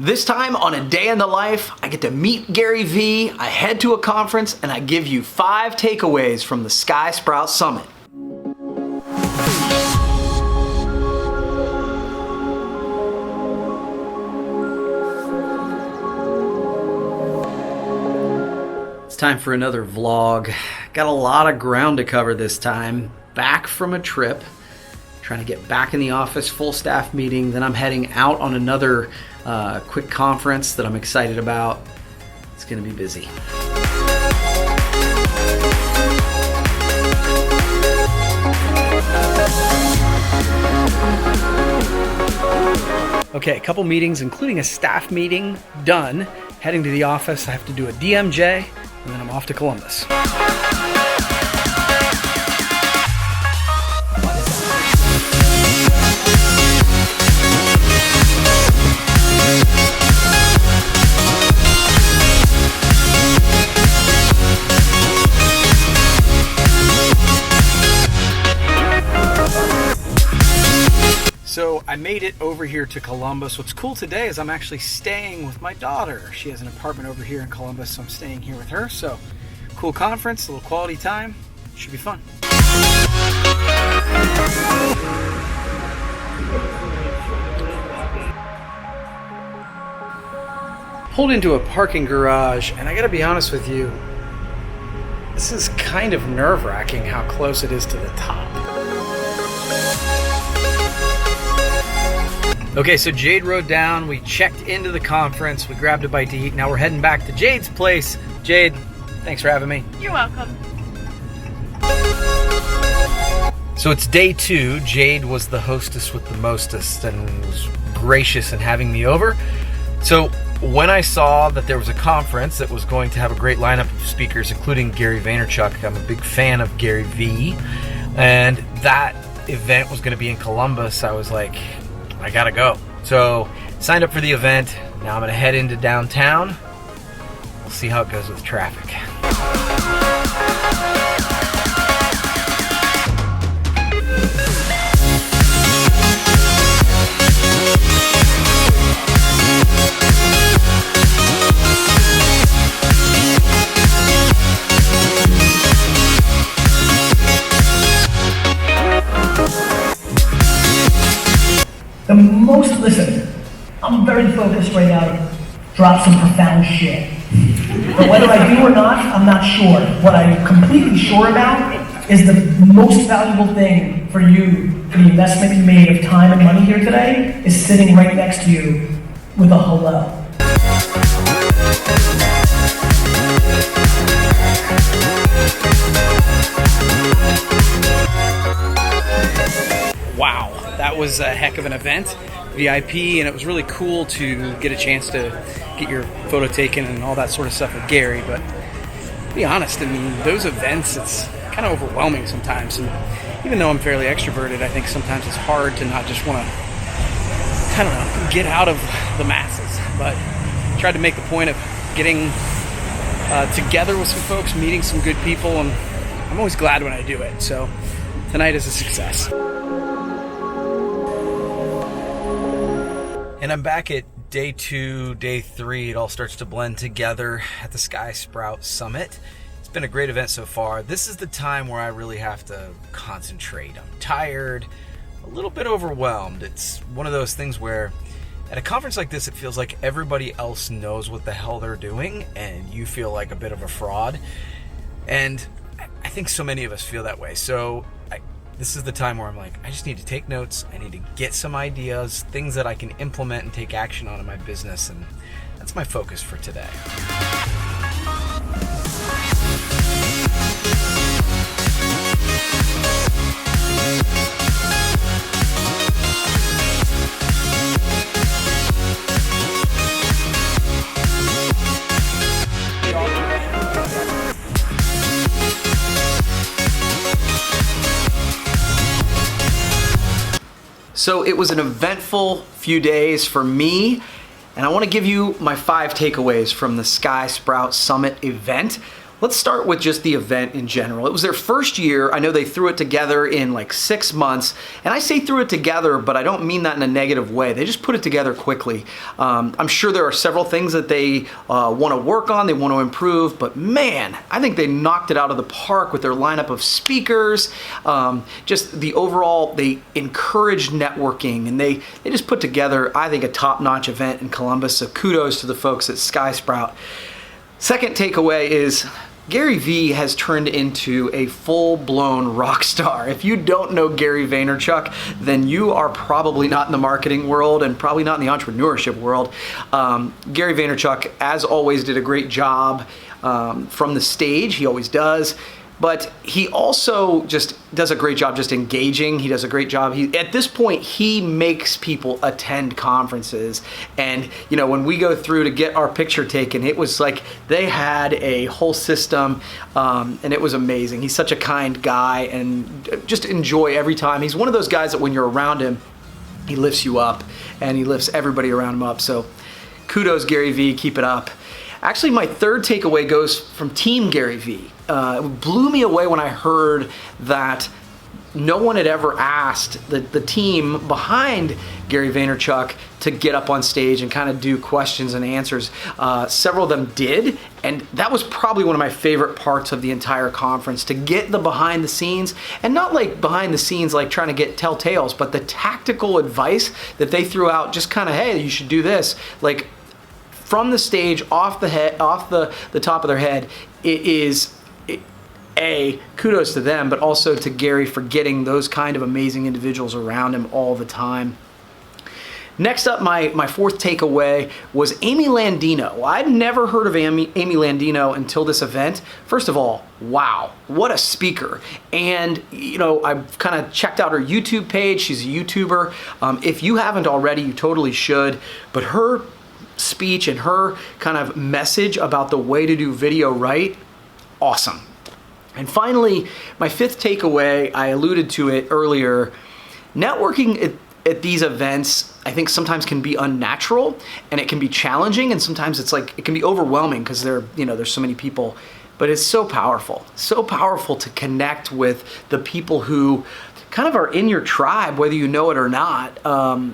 This time on A Day in the Life, I get to meet Gary Vee, I head to a conference, and I give you 5 takeaways from the SkySprout Summit. It's time for another vlog. Got a lot of ground to cover this time. Back from a trip, trying to get back in the office, full staff meeting. Then I'm heading out on another quick conference that I'm excited about. It's gonna be busy. Okay, a couple meetings, including a staff meeting, done. Heading to the office, I have to do a DMJ, and then I'm off to Columbus. So I made it over here to Columbus. What's cool today is I'm actually staying with my daughter. She has an apartment over here in Columbus, so I'm staying here with her. So cool conference, a little quality time. Should be fun. Pulled into a parking garage, and I gotta be honest with you, this is kind of nerve-wracking how close it is to the top. Okay, so Jade rode down, we checked into the conference, we grabbed a bite to eat. Now we're heading back to Jade's place. Jade, thanks for having me. You're welcome. So it's day 2. Jade was the hostess with the mostest and was gracious in having me over. So when I saw that there was a conference that was going to have a great lineup of speakers, including Gary Vaynerchuk, I'm a big fan of GaryVee, and that event was going to be in Columbus, I was like, I gotta go. So signed up for the event. Now I'm gonna head into downtown. We'll see how it goes with traffic. Listen, I'm very focused right now to drop some profound shit. But whether I do or not, I'm not sure. What I'm completely sure about is the most valuable thing for you, for the investment you made of time and money here today, is sitting right next to you with a hello. Wow, that was a heck of an event. VIP, and it was really cool to get a chance to get your photo taken and all that sort of stuff with Gary. But to be honest, I mean, those events, it's kind of overwhelming sometimes. And even though I'm fairly extroverted, I think sometimes it's hard to not just want to, I don't know, get out of the masses. But I tried to make the point of getting together with some folks, meeting some good people, and I'm always glad when I do it. So tonight is a success. And I'm back at day 2, day 3. It all starts to blend together at the SkySprout Summit. It's been a great event so far. This is the time where I really have to concentrate. I'm tired, a little bit overwhelmed. It's one of those things where at a conference like this, it feels like everybody else knows what the hell they're doing and you feel like a bit of a fraud. And I think so many of us feel that way. So this is the time where I'm like, I just need to take notes. I need to get some ideas, things that I can implement and take action on in my business. And that's my focus for today. So it was an eventful few days for me, and I want to give you my 5 takeaways from the SkySprout Summit event. Let's start with just the event in general. It was their first year. I know they threw it together in like 6 months. And I say threw it together, but I don't mean that in a negative way. They just put it together quickly. I'm sure there are several things that they want to work on, they want to improve, but man, I think they knocked it out of the park with their lineup of speakers. Just the overall, they encouraged networking, and they just put together, I think, a top-notch event in Columbus. So kudos to the folks at SkySprout. Second takeaway is GaryVee has turned into a full-blown rock star. If you don't know Gary Vaynerchuk, then you are probably not in the marketing world and probably not in the entrepreneurship world. Gary Vaynerchuk, as always, did a great job from the stage. He always does. But he also just does a great job just engaging. He does a great job. At this point, he makes people attend conferences. And, you know, when we go through to get our picture taken, it was like they had a whole system, and it was amazing. He's such a kind guy, and just enjoy every time. He's one of those guys that when you're around him, he lifts you up, and he lifts everybody around him up. So kudos, GaryVee, keep it up. Actually, my third takeaway goes from Team GaryVee. It blew me away when I heard that no one had ever asked the team behind Gary Vaynerchuk to get up on stage and kind of do questions and answers. Several of them did, and that was probably one of my favorite parts of the entire conference, to get the behind the scenes, and not like behind the scenes like trying to get telltales, but the tactical advice that they threw out, just kind of, hey, you should do this, like from the stage, off the head, off the top of their head. It is kudos to them, but also to Gary for getting those kind of amazing individuals around him all the time. Next up, my fourth takeaway was Amy Landino. I'd never heard of Amy Landino until this event. First of all, wow, what a speaker. And, you know, I've kind of checked out her YouTube page. She's a YouTuber. If you haven't already, you totally should. But her speech and her kind of message about the way to do video right, awesome. And finally, my fifth takeaway, I alluded to it earlier, networking at these events, I think sometimes can be unnatural, and it can be challenging, and sometimes it's like, it can be overwhelming because there's so many people, but it's so powerful to connect with the people who kind of are in your tribe, whether you know it or not.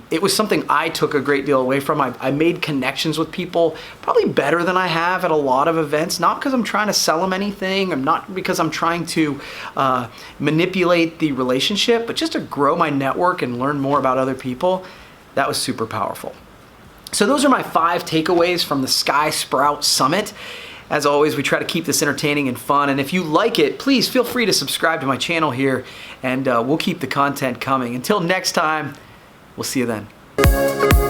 It was something I took a great deal away from. I made connections with people probably better than I have at a lot of events, not because I'm trying to sell them anything, or not because I'm trying to manipulate the relationship, but just to grow my network and learn more about other people. That was super powerful. So those are my 5 takeaways from the SkySprout Summit. As always, we try to keep this entertaining and fun, and if you like it, please feel free to subscribe to my channel here, and we'll keep the content coming. Until next time, we'll see you then.